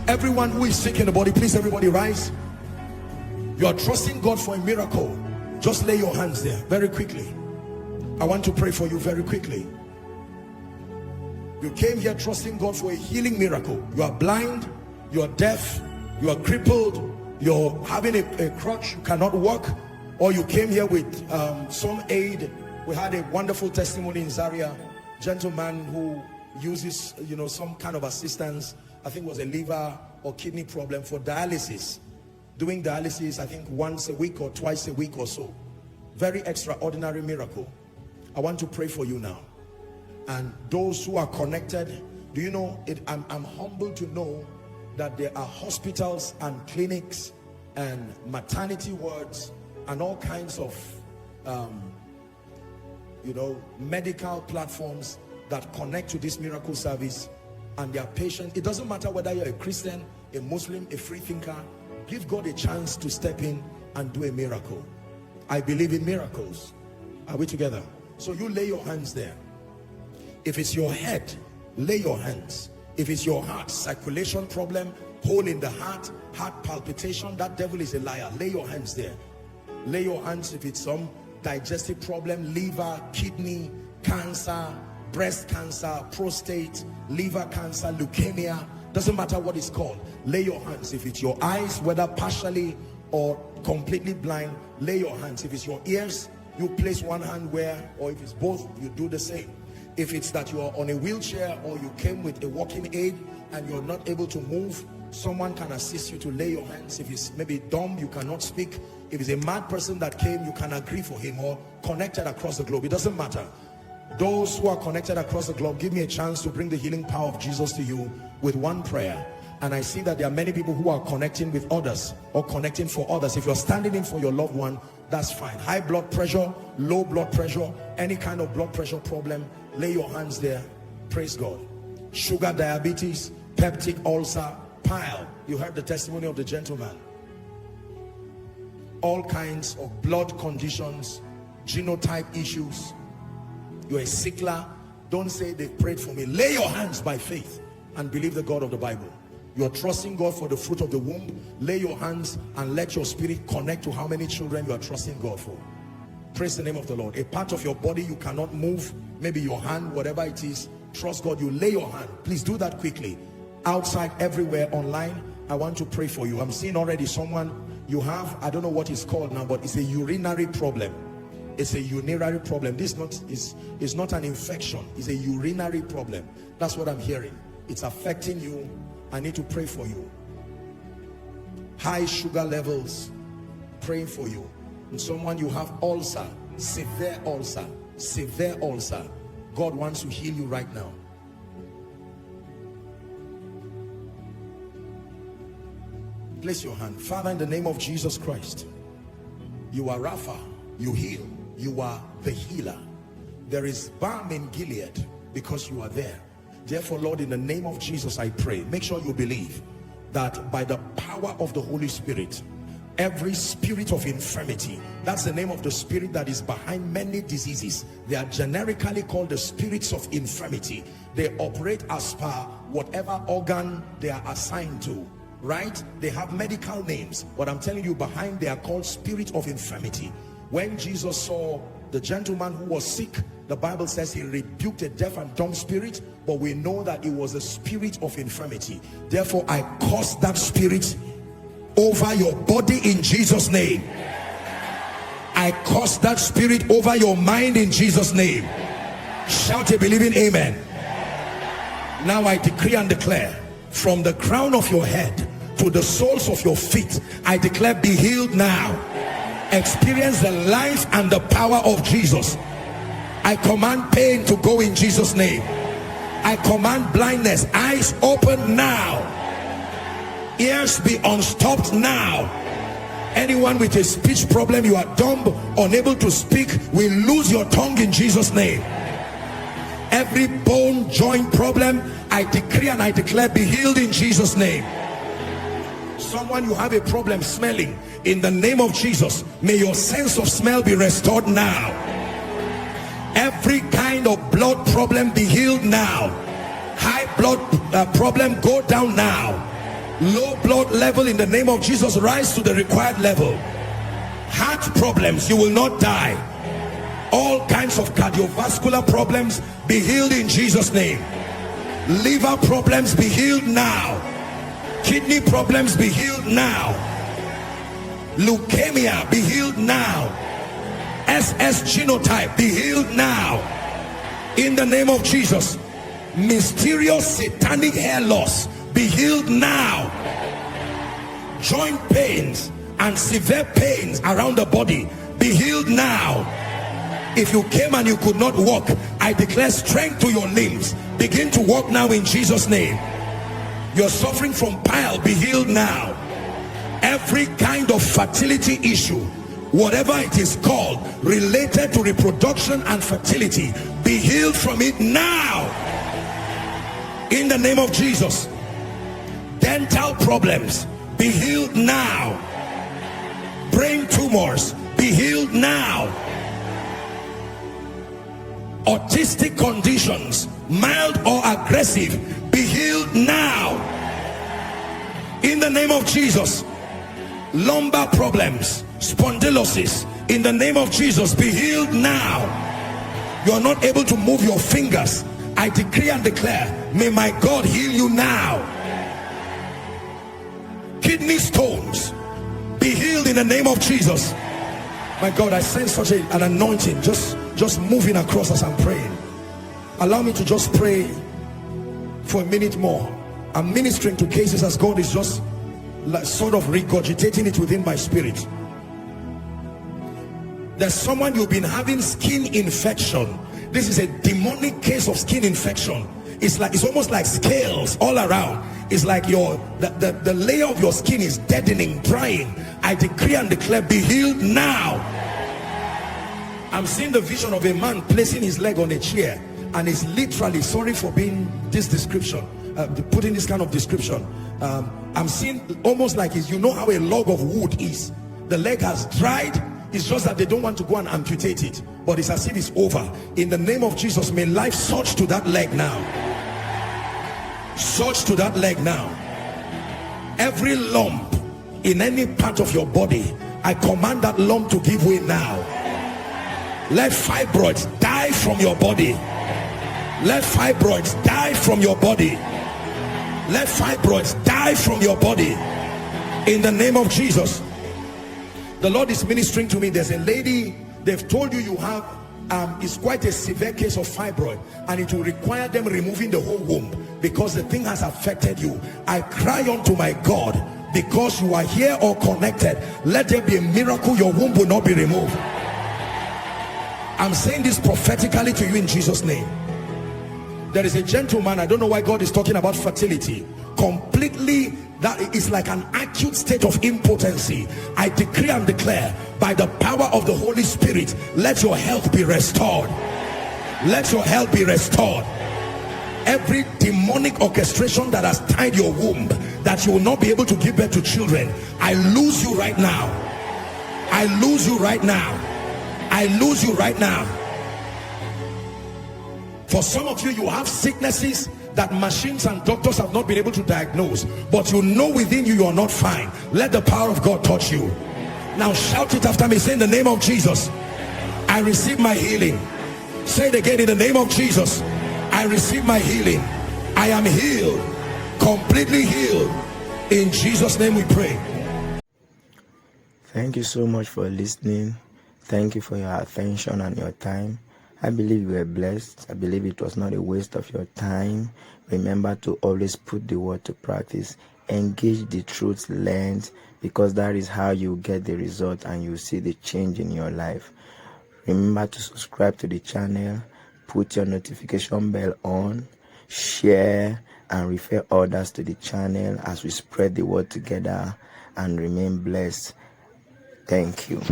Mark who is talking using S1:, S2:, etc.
S1: Everyone who is sick in the body, please everybody rise. You are trusting God for a miracle. Just lay your hands there very quickly. I want to pray for you very quickly. You came here trusting God for a healing miracle. You are blind, you are deaf, you are crippled, you're having a crutch, you cannot walk, or you came here with some aid. We had a wonderful testimony in Zaria. Gentleman who uses, you know, some kind of assistance. I think it was a liver or kidney problem for dialysis. Doing dialysis, I think once a week or twice a week or so. Very extraordinary miracle. I want to pray for you now. And those who are connected, do you know, I'm humbled to know that there are hospitals and clinics and maternity wards and all kinds of, you know, medical platforms that connect to this miracle service, and their patients. It doesn't matter whether you're a Christian, a Muslim, a free thinker. Give God a chance to step in and do a miracle. I believe in miracles. Are we together? So you lay your hands there. If it's your head, lay your hands. If it's your heart, circulation problem, hole in the heart, heart palpitation, that devil is a liar. Lay your hands there. Lay your hands if it's some digestive problem, liver, kidney, cancer, breast cancer, prostate, liver cancer, leukemia, doesn't matter what it's called. Lay your hands. If it's your eyes, whether partially or completely blind, lay your hands. If it's your ears, you place one hand where, or if it's both, you do the same. If it's that you are on a wheelchair or you came with a walking aid and you're not able to move, someone can assist you to lay your hands. If it's maybe dumb, you cannot speak. If it's a mad person that came, you can agree for him, or connected across the globe. It doesn't matter. Those who are connected across the globe, give me a chance to bring the healing power of Jesus to you with one prayer. And I see that there are many people who are connecting with others or connecting for others. If you're standing in for your loved one, that's fine. High blood pressure, low blood pressure, any kind of blood pressure problem, lay your hands there. Praise God. Sugar, diabetes, peptic ulcer, pile. You heard the testimony of the gentleman. All kinds of blood conditions, genotype issues. You're a sickler. Don't say they prayed for me. Lay your hands by faith and believe the God of the Bible. You're trusting God for the fruit of the womb. Lay your hands and let your spirit connect to how many children you are trusting God for. Praise the name of the Lord. A part of your body you cannot move, maybe your hand, whatever it is, trust God. You lay your hand. Please do that quickly. Outside, everywhere, online, I want to pray for you. I'm seeing already someone, you have, I don't know what it's called now, but it's a urinary problem. It's a urinary problem. This is not an infection. It's a urinary problem. That's what I'm hearing. It's affecting you. I need to pray for you. High sugar levels, praying for you. And someone, you have ulcer, severe ulcer, severe ulcer. God wants to heal you right now. Place your hand. Father, in the name of Jesus Christ, you are Rapha, you heal. You are the healer. There is balm in Gilead because you are there. Therefore, Lord, in the name of Jesus, I pray, make sure you believe that by the power of the Holy Spirit, every spirit of infirmity, that's the name of the spirit that is behind many diseases. They are generically called the spirits of infirmity. They operate as per whatever organ they are assigned to, right? They have medical names, but I'm telling you, behind they are called spirit of infirmity. When Jesus saw the gentleman who was sick, the Bible says he rebuked a deaf and dumb spirit, but we know that it was a spirit of infirmity. Therefore, I curse that spirit over your body in Jesus' name. I curse that spirit over your mind in Jesus' name. Shout a believing amen. Now I decree and declare, from the crown of your head to the soles of your feet, I declare, be healed now. Experience the life and the power of Jesus. I command pain to go in Jesus' name. I command blindness, eyes open now, ears be unstopped now. Anyone with a speech problem, you are dumb, unable to speak, will lose your tongue in Jesus' name. Every bone joint problem, I decree and I declare, be healed in Jesus' name. Someone, you have a problem smelling, in the name of Jesus, may your sense of smell be restored now. Every kind of blood problem be healed now. High blood problem go down now. Low blood level, in the name of Jesus, rise to the required level. Heart problems, you will not die. All kinds of cardiovascular problems, be healed in Jesus' name. Liver problems, be healed now. Kidney problems, be healed now. Leukemia, be healed now. SS genotype, be healed now. In the name of Jesus. Mysterious satanic hair loss, be healed now. Joint pains and severe pains around the body, be healed now. If you came and you could not walk, I declare strength to your limbs. Begin to walk now in Jesus' name. You're suffering from bile, be healed now. Every kind of fertility issue, whatever it is called, related to reproduction and fertility, be healed from it now. In the name of Jesus. Dental problems, be healed now. Brain tumors, be healed now. Autistic conditions, mild or aggressive, be healed now. In the name of Jesus. Lumbar problems, spondylosis, in the name of Jesus, be healed now. You are not able to move your fingers. I decree and declare, may my God heal you now. Kidney stones, be healed in the name of Jesus. My God, I sense such an anointing just moving across as I'm praying. Allow me to just pray for a minute more. I'm ministering to cases as God is just like sort of regurgitating it within my spirit. There's someone, you've been having skin infection. This is a demonic case of skin infection. It's almost like scales all around. It's like the layer of your skin is deadening, drying. I decree and declare, be healed now. I'm seeing the vision of a man placing his leg on a chair, and is literally, sorry for being this description, putting this kind of description, I'm seeing almost like you know how a log of wood is. The leg has dried. It's just that they don't want to go and amputate it, but it's as if it's over. In the name of Jesus, may life surge to that leg now. Surge to that leg now. Every lump in any part of your body, I command that lump to give way now. Let fibroids die from your body. Let fibroids die from your body. Let fibroids die from your body. In the name of Jesus. The Lord is ministering to me. There's a lady, they've told you have it's quite a severe case of fibroid, and it will require them removing the whole womb because the thing has affected you. I cry unto my God, because you are here or connected, let there be a miracle. Your womb will not be removed. I'm saying this prophetically to you in Jesus' name. There is a gentleman, I don't know why God is talking about fertility, completely, that is like an acute state of impotency. I decree and declare, by the power of the Holy Spirit, let your health be restored. Let your health be restored. Every demonic orchestration that has tied your womb, that you will not be able to give birth to children, I lose you right now. I lose you right now. I lose you right now. For some of you, you have sicknesses that machines and doctors have not been able to diagnose, but you know within you, you are not fine. Let the power of God touch you. Now shout it after me. Say, in the name of Jesus, I receive my healing. Say it again. In the name of Jesus, I receive my healing. I am healed, completely healed. In Jesus' name we pray.
S2: Thank you so much for listening. Thank you for your attention and your time. I believe you were blessed. I believe it was not a waste of your time. Remember to always put the word to practice. Engage the truths learned, because that is how you get the result and you see the change in your life. Remember to subscribe to the channel, put your notification bell on, share and refer others to the channel as we spread the word together, and remain blessed. Thank you.